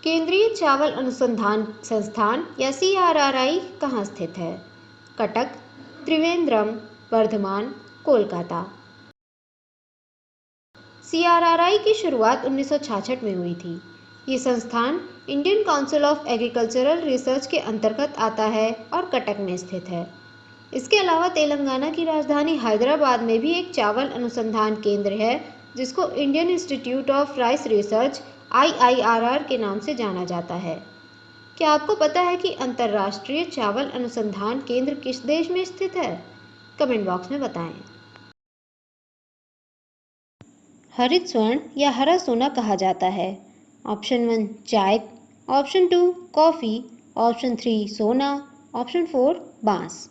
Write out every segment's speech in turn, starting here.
केंद्रीय चावल अनुसंधान संस्थान या CRRI कहाँ स्थित है? कटक, त्रिवेंद्रम, वर्धमान, कोलकाता। CRRI की शुरुआत 1966 में हुई थी। ये संस्थान Indian council of agricultural research के अंतर्गत आता है और कटक में स्थित है। इसके अलावा तेलंगाना की राजधानी हैदराबाद में भी एक चावल अनुसंधान केंद्र है, जिसको Indian institute of rice research IIRR के नाम से जाना जाता है। क्या आपको पता है कि अंतर्राष्ट्रीय चावल अनुसंधान केंद्र किस देश में स्थित है? कमेंट बॉक्स में बताएं। हरित स्वर्ण या हरा सोना कहा जाता है। ऑप्शन 1 चाय, ऑप्शन 2 कॉफी, ऑप्शन 3 सोना, ऑप्शन 4 बांस।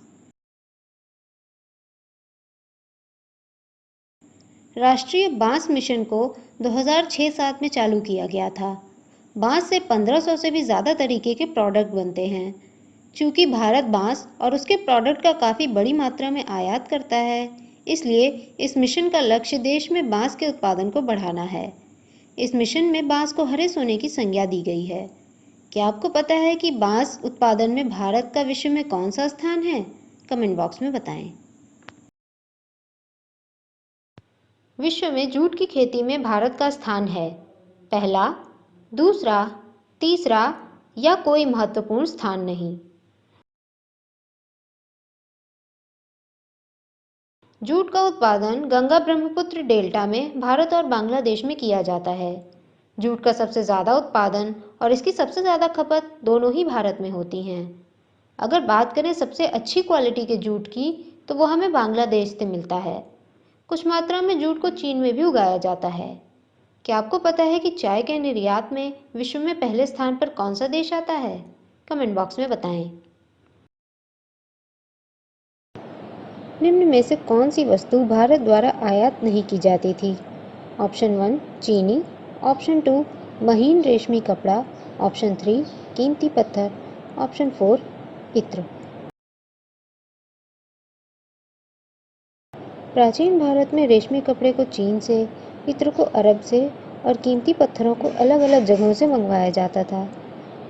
राष्ट्रीय बांस मिशन को 2006-07 में चालू किया गया था। बांस से 1500 से भी ज़्यादा तरीके के प्रोडक्ट बनते हैं। चूँकि भारत बांस और उसके प्रोडक्ट का काफ़ी बड़ी मात्रा में आयात करता है, इसलिए इस मिशन का लक्ष्य देश में बांस के उत्पादन को बढ़ाना है। इस मिशन में बांस को हरे सोने की संज्ञा दी गई है। क्या आपको पता है कि बांस उत्पादन में भारत का विश्व में कौन सा स्थान है? कमेंट बॉक्स में बताएं। विश्व में जूट की खेती में भारत का स्थान है पहला, दूसरा, तीसरा या कोई महत्वपूर्ण स्थान नहीं। जूट का उत्पादन गंगा ब्रह्मपुत्र डेल्टा में भारत और बांग्लादेश में किया जाता है। जूट का सबसे ज़्यादा उत्पादन और इसकी सबसे ज़्यादा खपत दोनों ही भारत में होती हैं। अगर बात करें सबसे अच्छी क्वालिटी के जूट की, तो वो हमें बांग्लादेश से मिलता है। कुछ मात्रा में जूट को चीन में भी उगाया जाता है। क्या आपको पता है कि चाय के निर्यात में विश्व में पहले स्थान पर कौन सा देश आता है? कमेंट बॉक्स में बताएं। निम्न में से कौन सी वस्तु भारत द्वारा आयात नहीं की जाती थी? ऑप्शन 1 चीनी, ऑप्शन 2 महीन रेशमी कपड़ा, ऑप्शन 3 कीमती पत्थर, ऑप्शन 4 इत्र। प्राचीन भारत में रेशमी कपड़े को चीन से, इत्र को अरब से और कीमती पत्थरों को अलग अलग जगहों से मंगवाया जाता था।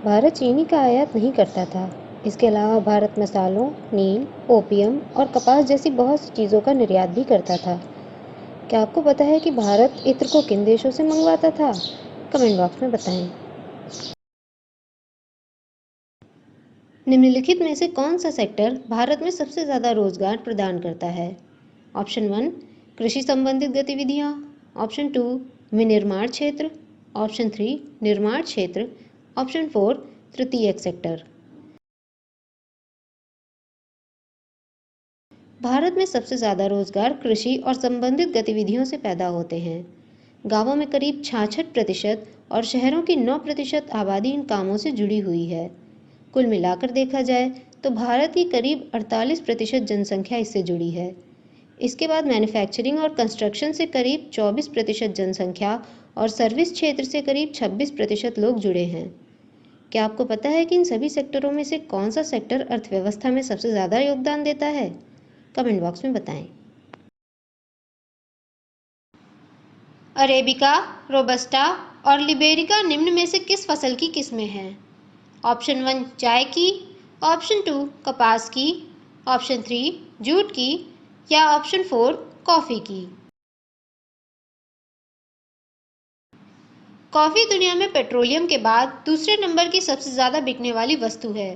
भारत चीनी का आयात नहीं करता था। इसके अलावा भारत मसालों, नील, ओपियम और कपास जैसी बहुत सी चीज़ों का निर्यात भी करता था। क्या आपको पता है कि भारत इत्र को किन देशों से मंगवाता था? कमेंट बॉक्स में बताएं। निम्नलिखित में से कौन सा सेक्टर भारत में सबसे ज़्यादा रोजगार प्रदान करता है? ऑप्शन 1 कृषि संबंधित गतिविधियाँ, ऑप्शन 2 विनिर्माण क्षेत्र, ऑप्शन 3 निर्माण क्षेत्र, ऑप्शन 4 तृतीयक सेक्टर। भारत में सबसे ज़्यादा रोजगार कृषि और संबंधित गतिविधियों से पैदा होते हैं। गांवों में करीब 66% और शहरों की 9% आबादी इन कामों से जुड़ी हुई है। कुल मिलाकर देखा जाए तो भारत की करीब 48% जनसंख्या इससे जुड़ी है। इसके बाद मैन्युफैक्चरिंग और कंस्ट्रक्शन से करीब 24% जनसंख्या और सर्विस क्षेत्र से करीब 26% लोग जुड़े हैं। क्या आपको पता है कि इन सभी सेक्टरों में से कौन सा सेक्टर अर्थव्यवस्था में सबसे ज़्यादा योगदान देता है? कमेंट बॉक्स में बताएं। अरेबिका, रोबस्टा और लिबेरिका निम्न में से किस फसल की किस्में हैं? ऑप्शन 1 चाय की, ऑप्शन 2 कपास की, ऑप्शन 3 जूट की या ऑप्शन 4 कॉफ़ी की। कॉफ़ी दुनिया में पेट्रोलियम के बाद दूसरे नंबर की सबसे ज़्यादा बिकने वाली वस्तु है।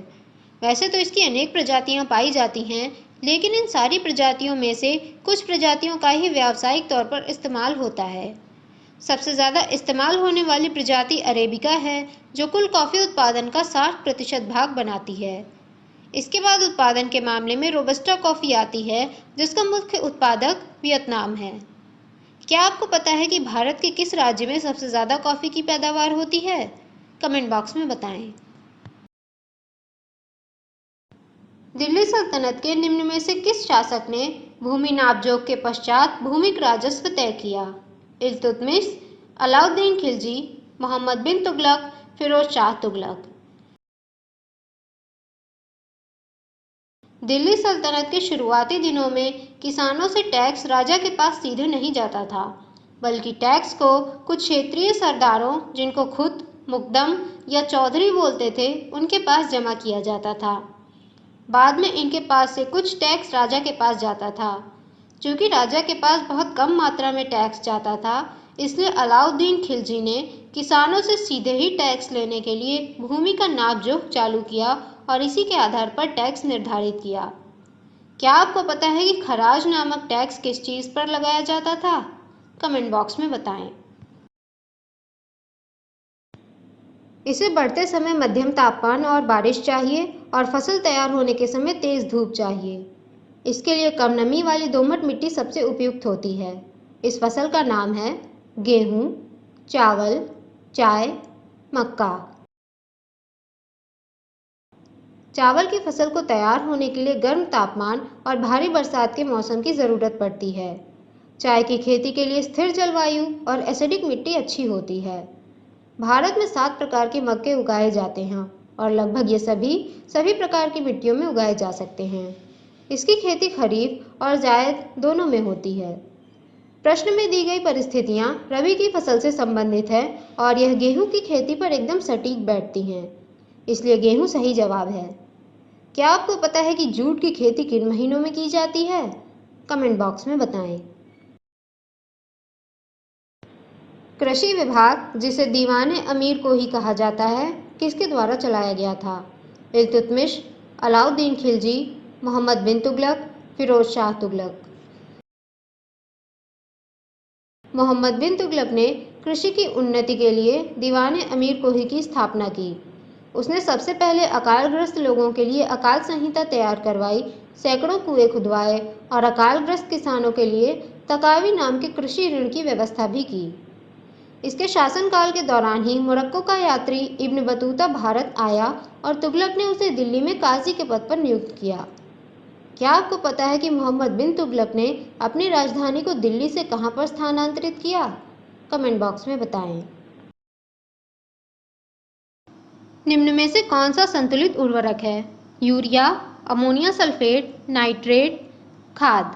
वैसे तो इसकी अनेक प्रजातियां पाई जाती हैं, लेकिन इन सारी प्रजातियों में से कुछ प्रजातियों का ही व्यावसायिक तौर पर इस्तेमाल होता है। सबसे ज़्यादा इस्तेमाल होने वाली प्रजाति अरेबिका है, जो कुल कॉफ़ी उत्पादन का 60% भाग बनाती है। इसके बाद उत्पादन के मामले में रोबस्टा कॉफ़ी आती है, जिसका मुख्य उत्पादक वियतनाम है। क्या आपको पता है कि भारत के किस राज्य में सबसे ज़्यादा कॉफ़ी की पैदावार होती है? कमेंट बॉक्स में बताएं। दिल्ली सल्तनत के निम्न में से किस शासक ने भूमि नापजोख के पश्चात भूमिक राजस्व तय किया? इल्तुतमिश, अलाउद्दीन खिलजी, मोहम्मद बिन तुगलक, फिरोज शाह तुगलक। दिल्ली सल्तनत के शुरुआती दिनों में किसानों से टैक्स राजा के पास सीधे नहीं जाता था, बल्कि टैक्स को कुछ क्षेत्रीय सरदारों, जिनको खुद मुकदम या चौधरी बोलते थे, उनके पास जमा किया जाता था। बाद में इनके पास से कुछ टैक्स राजा के पास जाता था। चूंकि राजा के पास बहुत कम मात्रा में टैक्स जाता था, इसलिए अलाउद्दीन खिलजी ने किसानों से सीधे ही टैक्स लेने के लिए भूमि का नाप जोख चालू किया और इसी के आधार पर टैक्स निर्धारित किया। क्या आपको पता है कि खराज नामक टैक्स किस चीज़ पर लगाया जाता था? कमेंट बॉक्स में बताएं। इसे बढ़ते समय मध्यम तापमान और बारिश चाहिए और फसल तैयार होने के समय तेज धूप चाहिए। इसके लिए कम नमी वाली दोमट मिट्टी सबसे उपयुक्त होती है। इस फसल का नाम है गेहूं, चावल, चाय, मक्का। चावल की फसल को तैयार होने के लिए गर्म तापमान और भारी बरसात के मौसम की ज़रूरत पड़ती है। चाय की खेती के लिए स्थिर जलवायु और एसिडिक मिट्टी अच्छी होती है। भारत में 7 प्रकार के मक्के उगाए जाते हैं और लगभग ये सभी प्रकार की मिट्टियों में उगाए जा सकते हैं। इसकी खेती खरीफ और जायद दोनों में होती है। प्रश्न में दी गई परिस्थितियां रबी की फसल से संबंधित है और यह गेहूं की खेती पर एकदम सटीक बैठती हैं, इसलिए गेहूं सही जवाब है। क्या आपको पता है कि जूट की खेती किन महीनों में की जाती है? कमेंट बॉक्स में बताएं। कृषि विभाग, जिसे दीवाने अमीर को ही कहा जाता है, किसके द्वारा चलाया गया था? इल्तुतमिश, अलाउद्दीन खिलजी, मोहम्मद बिन तुगलक, फिरोज शाह तुगलक। मोहम्मद बिन तुगलक ने कृषि की उन्नति के लिए दीवाने अमीर कोही की स्थापना की। उसने सबसे पहले अकालग्रस्त लोगों के लिए अकाल संहिता तैयार करवाई, सैकड़ों कुएं खुदवाए और अकालग्रस्त किसानों के लिए तकावी नाम के कृषि ऋण की व्यवस्था भी की। इसके शासनकाल के दौरान ही मोरक्को का यात्री इब्न बतूता भारत आया और तुगलक ने उसे दिल्ली में काजी के पद पर नियुक्त किया। क्या आपको पता है कि मोहम्मद बिन तुगलक ने अपनी राजधानी को दिल्ली से कहां पर स्थानांतरित किया? कमेंट बॉक्स में बताएं। निम्न में से कौन सा संतुलित उर्वरक है? यूरिया, अमोनिया सल्फेट, नाइट्रेट, खाद।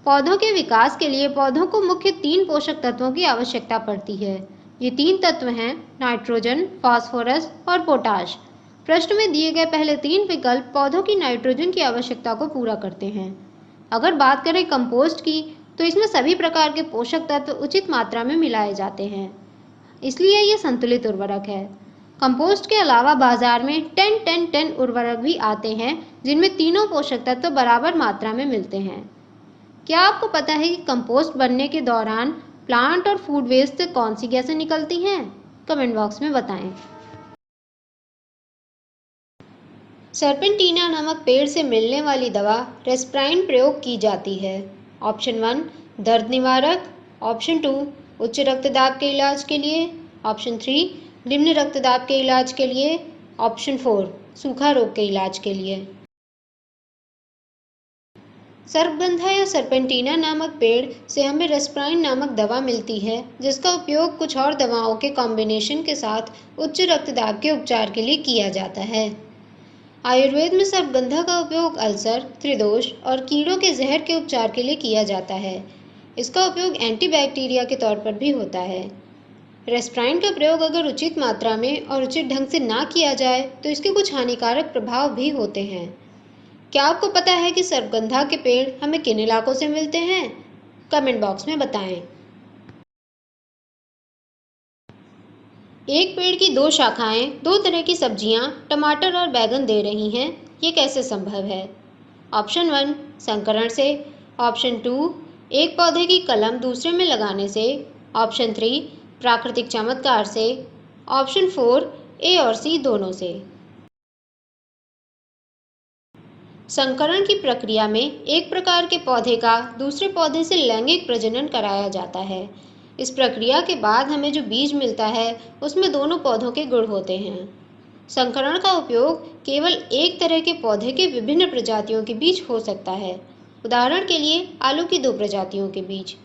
पौधों के विकास के लिए पौधों को मुख्य 3 पोषक तत्वों की आवश्यकता पड़ती है। ये 3 तत्व हैं नाइट्रोजन, फास्फोरस और पोटाश। प्रश्न में दिए गए पहले 3 विकल्प पौधों की नाइट्रोजन की आवश्यकता को पूरा करते हैं। अगर बात करें कंपोस्ट की, तो इसमें सभी प्रकार के पोषक तत्व उचित मात्रा में मिलाए जाते हैं, इसलिए ये संतुलित उर्वरक है। कंपोस्ट के अलावा बाजार में 10-10-10 उर्वरक भी आते हैं, जिनमें तीनों पोषक तत्व बराबर मात्रा में मिलते हैं। क्या आपको पता है कि कंपोस्ट बनने के दौरान प्लांट और फूड वेस्ट से कौन सी गैसें निकलती हैं? कमेंट बॉक्स में बताएं। सर्पेंटीना नामक पेड़ से मिलने वाली दवा रेस्प्राइन प्रयोग की जाती है। ऑप्शन 1 दर्द निवारक, ऑप्शन 2 उच्च रक्तदाब के इलाज के लिए, ऑप्शन 3 निम्न रक्तदाब के इलाज के लिए, ऑप्शन 4 सूखा रोग के इलाज के लिए। सर्पगंधा या सर्पेंटीना नामक पेड़ से हमें रेस्प्राइन नामक दवा मिलती है, जिसका उपयोग कुछ और दवाओं के कॉम्बिनेशन के साथ उच्च रक्तदाब के उपचार के लिए किया जाता है। आयुर्वेद में सर्पगंधा का उपयोग अल्सर, त्रिदोष और कीड़ों के जहर के उपचार के लिए किया जाता है। इसका उपयोग एंटीबैक्टीरिया के तौर पर भी होता है। रेस्प्राइन का प्रयोग अगर उचित मात्रा में और उचित ढंग से ना किया जाए तो इसके कुछ हानिकारक प्रभाव भी होते हैं। क्या आपको पता है कि सर्पगंधा के पेड़ हमें किन इलाकों से मिलते हैं? कमेंट बॉक्स में बताएं। एक पेड़ की 2 शाखाएं 2 तरह की सब्जियां, टमाटर और बैगन दे रही हैं, ये कैसे संभव है? ऑप्शन 1 संकरण से, ऑप्शन 2 एक पौधे की कलम दूसरे में लगाने से, ऑप्शन 3 प्राकृतिक चमत्कार से, ऑप्शन 4 ए और सी दोनों से। संकरण की प्रक्रिया में एक प्रकार के पौधे का दूसरे पौधे से लैंगिक प्रजनन कराया जाता है। इस प्रक्रिया के बाद हमें जो बीज मिलता है, उसमें दोनों पौधों के गुण होते हैं। संकरण का उपयोग केवल एक तरह के पौधे के विभिन्न प्रजातियों के बीच हो सकता है। उदाहरण के लिए आलू की 2 प्रजातियों के बीच।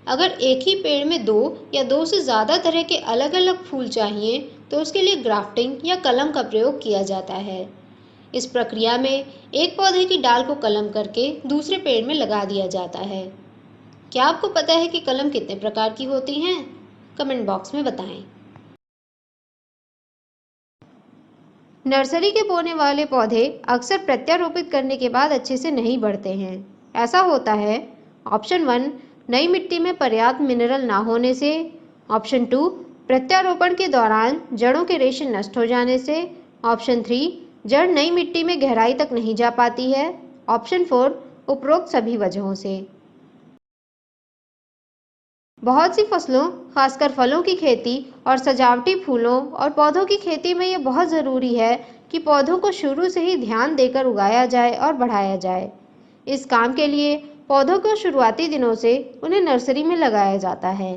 अगर एक ही पेड़ में 2 या 2 से ज़्यादा तरह के अलग-अलग फूल चाहिए, तो उसके लिए ग्राफ्टिंग या कलम का प्रयोग किया जाता है। इस प्रक्रिया में एक पौधे की डाल को कलम करके दूसरे पेड़ में लगा दिया जाता है। क्या आपको पता है कि कलम कितने प्रकार की होती हैं? कमेंट बॉक्स में बताएं। नर्सरी के बोने वाले पौधे अक्सर प्रत्यारोपित करने के बाद अच्छे से नहीं बढ़ते हैं। ऐसा होता है ऑप्शन 1 नई मिट्टी में पर्याप्त मिनरल ना होने से, ऑप्शन 2 प्रत्यारोपण के दौरान जड़ों के रेशे नष्ट हो जाने से, ऑप्शन 3 जड़ नई मिट्टी में गहराई तक नहीं जा पाती है, ऑप्शन 4 उपरोक्त सभी वजहों से। बहुत सी फसलों, खासकर फलों की खेती और सजावटी फूलों और पौधों की खेती में ये बहुत ज़रूरी है कि पौधों को शुरू से ही ध्यान देकर उगाया जाए और बढ़ाया जाए। इस काम के लिए पौधों को शुरुआती दिनों से उन्हें नर्सरी में लगाया जाता है,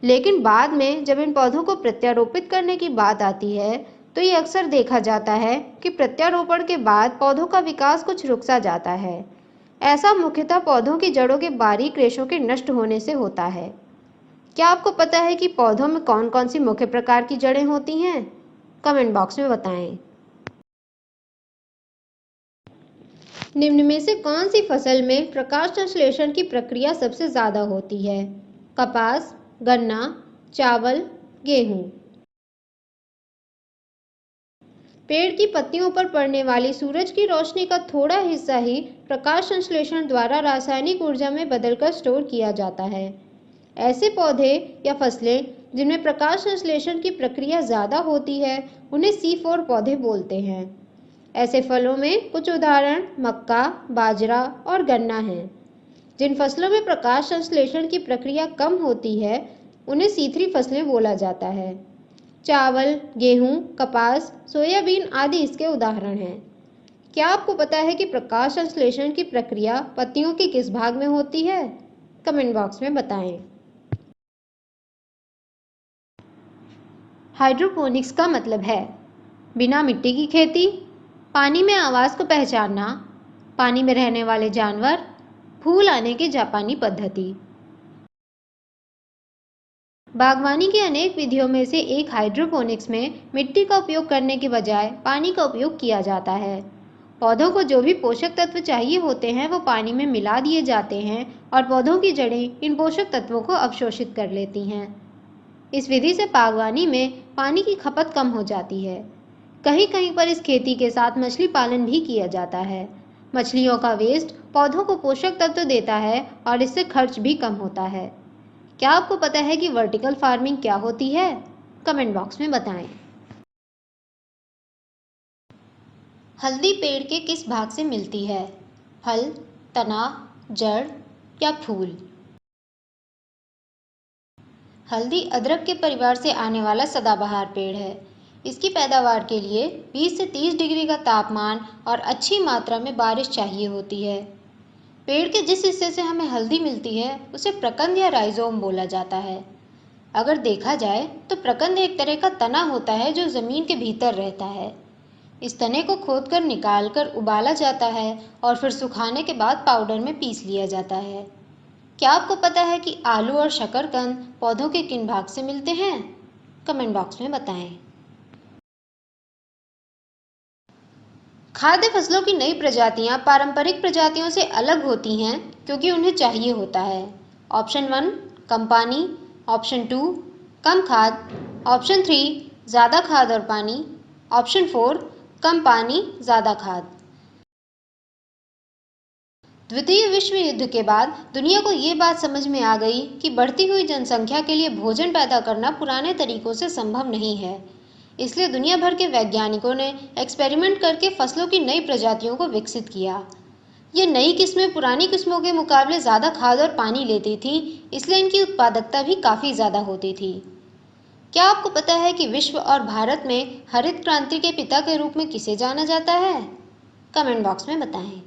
लेकिन बाद में जब इन पौधों को प्रत्यारोपित करने की बात आती है तो ये अक्सर देखा जाता है कि प्रत्यारोपण के बाद पौधों का विकास कुछ रुक सा जाता है। ऐसा मुख्यतः पौधों की जड़ों के बारीक रेशों के नष्ट होने से होता है। क्या आपको पता है कि पौधों में कौन कौन सी मुख्य प्रकार की जड़ें होती हैं? कमेंट बॉक्स में बताएं। निम्न में से कौन सी फसल में प्रकाश संश्लेषण की प्रक्रिया सबसे ज़्यादा होती है? कपास, गन्ना, चावल, गेहूं। पेड़ की पत्तियों पर पड़ने वाली सूरज की रोशनी का थोड़ा हिस्सा ही प्रकाश संश्लेषण द्वारा रासायनिक ऊर्जा में बदलकर स्टोर किया जाता है। ऐसे पौधे या फसलें जिनमें प्रकाश संश्लेषण की प्रक्रिया ज़्यादा होती है उन्हें C4 पौधे बोलते हैं। ऐसे फलों में कुछ उदाहरण मक्का, बाजरा और गन्ना हैं। जिन फसलों में प्रकाश संश्लेषण की प्रक्रिया कम होती है उन्हें C3 फसलें बोला जाता है। चावल, गेहूं, कपास, सोयाबीन आदि इसके उदाहरण हैं। क्या आपको पता है कि प्रकाश संश्लेषण की प्रक्रिया पत्तियों के किस भाग में होती है? कमेंट बॉक्स में बताएं। हाइड्रोपोनिक्स का मतलब है बिना मिट्टी की खेती, पानी में आवाज़ को पहचानना, पानी में रहने वाले जानवर, फूल आने की जापानी पद्धति। बागवानी की अनेक विधियों में से एक हाइड्रोपोनिक्स में मिट्टी का उपयोग करने के बजाय पानी का उपयोग किया जाता है। पौधों को जो भी पोषक तत्व चाहिए होते हैं वो पानी में मिला दिए जाते हैं और पौधों की जड़ें इन पोषक तत्वों को अवशोषित कर लेती हैं। इस विधि से बागवानी में पानी की खपत कम हो जाती है। कहीं कहीं पर इस खेती के साथ मछली पालन भी किया जाता है। मछलियों का वेस्ट पौधों को पोषक तत्व देता है और इससे खर्च भी कम होता है। क्या आपको पता है कि वर्टिकल फार्मिंग क्या होती है? कमेंट बॉक्स में बताएं। हल्दी पेड़ के किस भाग से मिलती है? फल, तना, जड़ या फूल? हल्दी अदरक के परिवार से आने वाला सदाबहार पेड़ है। इसकी पैदावार के लिए 20 से 30 डिग्री का तापमान और अच्छी मात्रा में बारिश चाहिए होती है। पेड़ के जिस हिस्से से हमें हल्दी मिलती है उसे प्रकंद या राइजोम बोला जाता है। अगर देखा जाए तो प्रकंद एक तरह का तना होता है जो जमीन के भीतर रहता है। इस तने को खोदकर निकालकर उबाला जाता है और फिर सुखाने के बाद पाउडर में पीस लिया जाता है। क्या आपको पता है कि आलू और शकरकंद पौधों के किन भाग से मिलते हैं? कमेंट बॉक्स में बताएं। खाद्य फसलों की नई प्रजातियां पारंपरिक प्रजातियों से अलग होती हैं क्योंकि उन्हें चाहिए होता है ऑप्शन 1 कम पानी, ऑप्शन 2 कम खाद, ऑप्शन 3 ज़्यादा खाद और पानी, ऑप्शन 4 कम पानी ज़्यादा खाद। द्वितीय विश्व युद्ध के बाद दुनिया को ये बात समझ में आ गई कि बढ़ती हुई जनसंख्या के लिए भोजन पैदा करना पुराने तरीकों से संभव नहीं है। इसलिए दुनिया भर के वैज्ञानिकों ने एक्सपेरिमेंट करके फसलों की नई प्रजातियों को विकसित किया। ये नई किस्में पुरानी किस्मों के मुकाबले ज़्यादा खाद और पानी लेती थी, इसलिए इनकी उत्पादकता भी काफ़ी ज़्यादा होती थी। क्या आपको पता है कि विश्व और भारत में हरित क्रांति के पिता के रूप में किसे जाना जाता है? कमेंट बॉक्स में बताएं।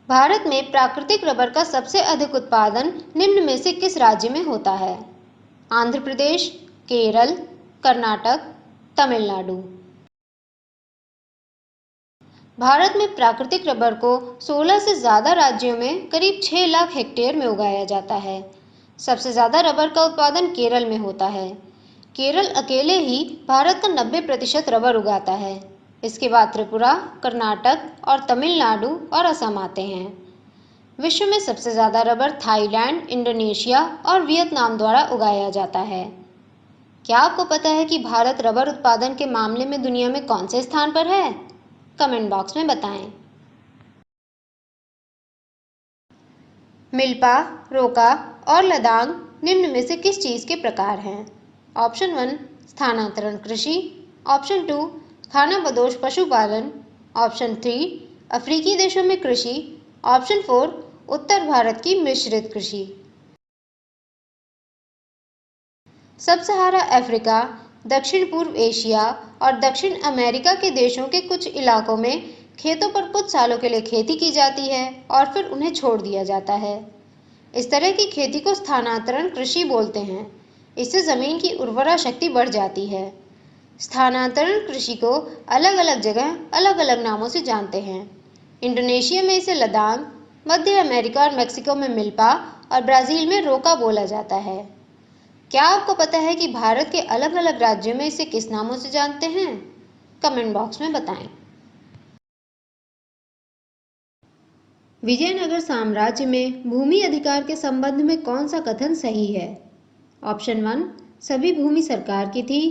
भारत में प्राकृतिक रबर का सबसे अधिक उत्पादन निम्न में से किस राज्य में होता है? आंध्र प्रदेश, केरल, कर्नाटक, तमिलनाडु। भारत में प्राकृतिक रबर को 16 से ज़्यादा राज्यों में करीब 6 लाख हेक्टेयर में उगाया जाता है। सबसे ज़्यादा रबर का उत्पादन केरल में होता है। केरल अकेले ही भारत का 90% रबर उगाता है। इसके बाद त्रिपुरा, कर्नाटक और तमिलनाडु और असम आते हैं। विश्व में सबसे ज़्यादा रबर थाईलैंड, इंडोनेशिया और वियतनाम द्वारा उगाया जाता है। क्या आपको पता है कि भारत रबर उत्पादन के मामले में दुनिया में कौन से स्थान पर है? कमेंट बॉक्स में बताएं। मिल्पा, रोका और लदांग निम्न में से किस चीज़ के प्रकार हैं? ऑप्शन 1 स्थानांतरण कृषि, ऑप्शन 2 खानाबदोश पशुपालन, ऑप्शन 3 अफ्रीकी देशों में कृषि, ऑप्शन 4 उत्तर भारत की मिश्रित कृषि। सब सहारा अफ्रीका, दक्षिण पूर्व एशिया और दक्षिण अमेरिका के देशों के कुछ इलाकों में खेतों पर कुछ सालों के लिए खेती की जाती है और फिर उन्हें छोड़ दिया जाता है। इस तरह की खेती को स्थानांतरण कृषि बोलते हैं। इससे जमीन की उर्वरा शक्ति बढ़ जाती है। स्थानांतरण कृषि को अलग अलग जगह अलग अलग नामों से जानते हैं। इंडोनेशिया में इसे लदांग, मध्य अमेरिका और मेक्सिको में मिल्पा और ब्राजील में रोका बोला जाता है। क्या आपको पता है कि भारत के अलग अलग राज्यों में इसे किस नामों से जानते हैं? कमेंट बॉक्स में बताएं। विजयनगर साम्राज्य में भूमि अधिकार के संबंध में कौन सा कथन सही है? ऑप्शन 1 सभी भूमि सरकार की थी,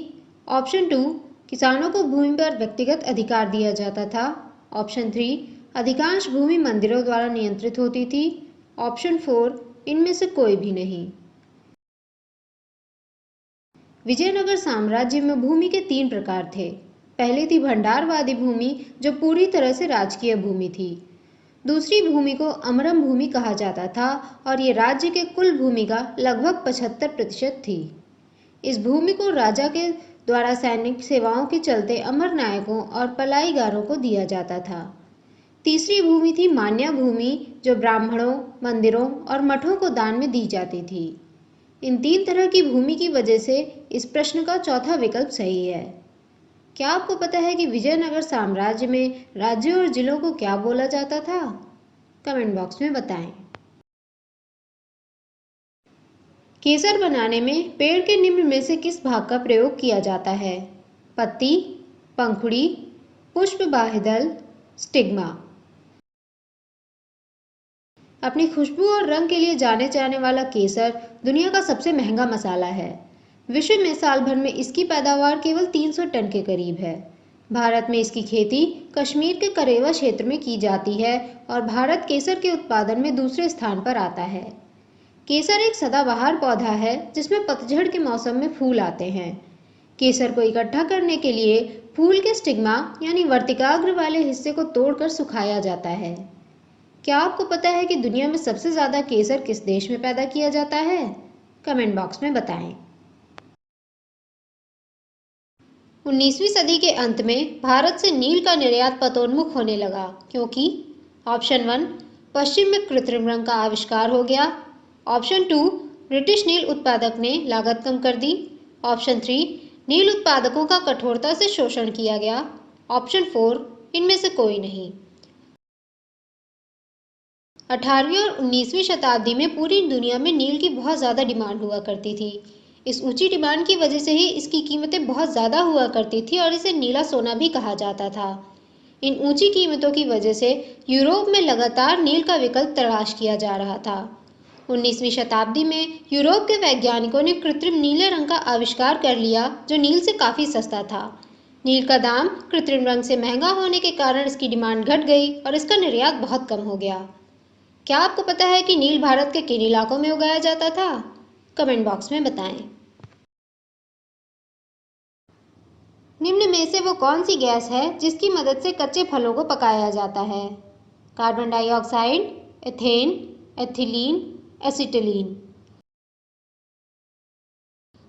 ऑप्शन 2 किसानों को भूमि पर व्यक्तिगत अधिकार दिया जाता था, ऑप्शन 3 अधिकांश भूमि मंदिरों द्वारा नियंत्रित होती थी, ऑप्शन 4 इनमें से कोई भी नहीं। विजयनगर साम्राज्य में भूमि के 3 प्रकार थे। पहली थी भंडारवादी भूमि, जो पूरी तरह से राजकीय भूमि थी। दूसरी भूमि को अमरम भूमि कहा जाता था और ये राज्य के कुल भूमि का लगभग 75% थी। इस भूमि को राजा के द्वारा सैनिक सेवाओं के चलते अमर नायकों और पलायीगारों को दिया जाता था। तीसरी भूमि थी मान्या भूमि, जो ब्राह्मणों, मंदिरों और मठों को दान में दी जाती थी। इन 3 तरह की भूमि की वजह से इस प्रश्न का चौथा विकल्प सही है। क्या आपको पता है कि विजयनगर साम्राज्य में राज्यों और जिलों को क्या बोला जाता था? कमेंट बॉक्स में बताएं। केसर बनाने में पेड़ के निम्न में से किस भाग का प्रयोग किया जाता है? पत्ती, पंखुड़ी, पुष्प बाह्यदल, स्टिग्मा। अपनी खुशबू और रंग के लिए जाने जाने वाला केसर दुनिया का सबसे महंगा मसाला है। विश्व में साल भर में इसकी पैदावार केवल 300 टन के करीब है। भारत में इसकी खेती कश्मीर के करेवा क्षेत्र में की जाती है और भारत केसर के उत्पादन में दूसरे स्थान पर आता है। केसर एक सदाबहार पौधा है जिसमें पतझड़ के मौसम में फूल आते हैं। केसर को इकट्ठा करने के लिए फूल के स्टिग्मा यानी वर्तिकाग्र वाले हिस्से को तोड़कर सुखाया जाता है। क्या आपको पता है कि दुनिया में सबसे ज़्यादा केसर किस देश में पैदा किया जाता है? कमेंट बॉक्स में बताएं। 19वीं सदी के अंत में भारत से नील का निर्यात पतोन्मुख होने लगा क्योंकि ऑप्शन 1 पश्चिम में कृत्रिम रंग का आविष्कार हो गया, ऑप्शन 2 ब्रिटिश नील उत्पादक ने लागत कम कर दी, ऑप्शन 3 नील उत्पादकों का कठोरता से शोषण किया गया, ऑप्शन 4 इनमें से कोई नहीं। 18वीं और 19वीं शताब्दी में पूरी दुनिया में नील की बहुत ज़्यादा डिमांड हुआ करती थी। इस ऊंची डिमांड की वजह से ही इसकी कीमतें बहुत ज़्यादा हुआ करती थी और इसे नीला सोना भी कहा जाता था। इन ऊंची कीमतों की वजह से यूरोप में लगातार नील का विकल्प तलाश किया जा रहा था। 19वीं शताब्दी में यूरोप के वैज्ञानिकों ने कृत्रिम नीले रंग का आविष्कार कर लिया जो नील से काफ़ी सस्ता था। नील का दाम कृत्रिम रंग से महंगा होने के कारण इसकी डिमांड घट गई और इसका निर्यात बहुत कम हो गया। क्या आपको पता है कि नील भारत के किन इलाकों में उगाया जाता था? कमेंट बॉक्स में बताएं। निम्न में से वो कौन सी गैस है जिसकी मदद से कच्चे फलों को पकाया जाता है? Carbon dioxide, ethane, ethylene, acetylene.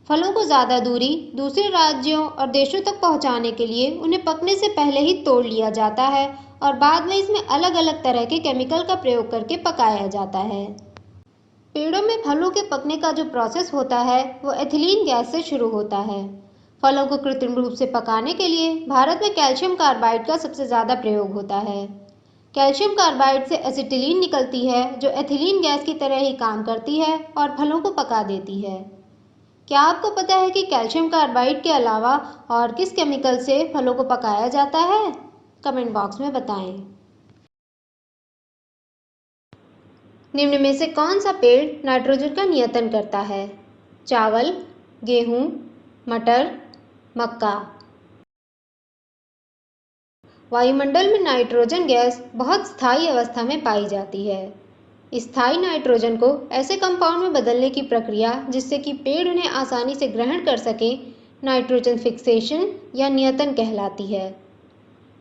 फलों को ज़्यादा दूरी दूसरे राज्यों और देशों तक पहुंचाने के लिए उन्हें पकने से पहले ही तोड़ लिया जाता है और बाद में इसमें अलग अलग तरह के केमिकल का प्रयोग करके पकाया जाता है। पेड़ों में फलों के पकने का जो प्रोसेस होता है वो एथिलीन गैस से शुरू होता है। फलों को कृत्रिम रूप से पकाने के लिए भारत में कैल्शियम कार्बाइड का सबसे ज़्यादा प्रयोग होता है। कैल्शियम कार्बाइड से एसिटिलीन निकलती है जो एथिलीन गैस की तरह ही काम करती है और फलों को पका देती है। क्या आपको पता है कि कैल्शियम कार्बाइड के अलावा और किस केमिकल से फलों को पकाया जाता है? कमेंट बॉक्स में बताएं। निम्न में से कौन सा पेड़ नाइट्रोजन का नियतन करता है? चावल, गेहूं, मटर, मक्का। वायुमंडल में नाइट्रोजन गैस बहुत स्थायी अवस्था में पाई जाती है। स्थायी नाइट्रोजन को ऐसे कंपाउंड में बदलने की प्रक्रिया जिससे कि पेड़ उन्हें आसानी से ग्रहण कर सके नाइट्रोजन फिक्सेशन या नियतन कहलाती है।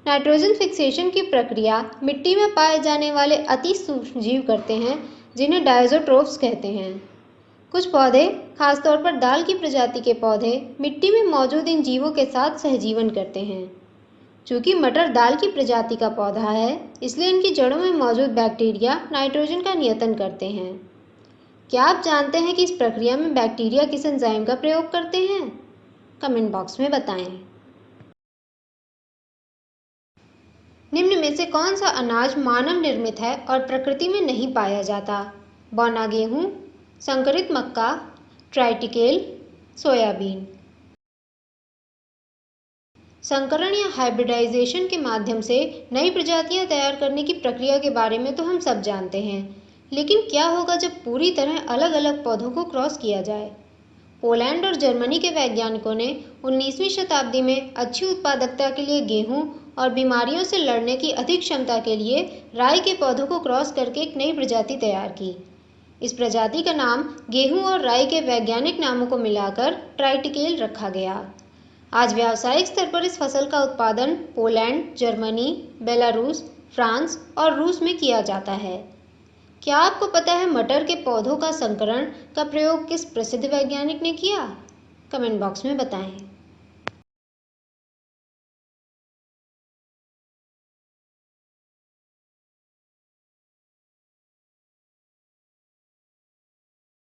नाइट्रोजन फिक्सेशन की प्रक्रिया मिट्टी में पाए जाने वाले अति सूक्ष्म जीव करते हैं जिन्हें डायज़ोट्रोफ्स कहते हैं। कुछ पौधे, खासतौर पर दाल की प्रजाति के पौधे, मिट्टी में मौजूद इन जीवों के साथ सहजीवन करते हैं। चूंकि मटर दाल की प्रजाति का पौधा है, इसलिए इनकी जड़ों में मौजूद बैक्टीरिया नाइट्रोजन का नियतन करते हैं। क्या आप जानते हैं कि इस प्रक्रिया में बैक्टीरिया किस एंजाइम का प्रयोग करते हैं? कमेंट बॉक्स में बताएं। निम्न में से कौन सा अनाज मानव निर्मित है और प्रकृति में नहीं पाया जाता? बौना गेहूं, संकरित मक्का, ट्राइटिकेल, सोयाबीन। संकरण या हाइब्रिडाइजेशन के माध्यम से नई प्रजातियां तैयार करने की प्रक्रिया के बारे में तो हम सब जानते हैं, लेकिन क्या होगा जब पूरी तरह अलग अलग पौधों को क्रॉस किया जाए? पोलैंड और जर्मनी के वैज्ञानिकों ने 19वीं शताब्दी में अच्छी उत्पादकता के लिए गेहूं और बीमारियों से लड़ने की अधिक क्षमता के लिए राई के पौधों को क्रॉस करके एक नई प्रजाति तैयार की। इस प्रजाति का नाम गेहूं और राई के वैज्ञानिक नामों को मिलाकर ट्राइटिकेल रखा गया। आज व्यावसायिक स्तर पर इस फसल का उत्पादन पोलैंड, जर्मनी, बेलारूस, फ्रांस और रूस में किया जाता है। क्या आपको पता है मटर के पौधों का संकरण का प्रयोग किस प्रसिद्ध वैज्ञानिक ने किया? कमेंट बॉक्स में बताएं।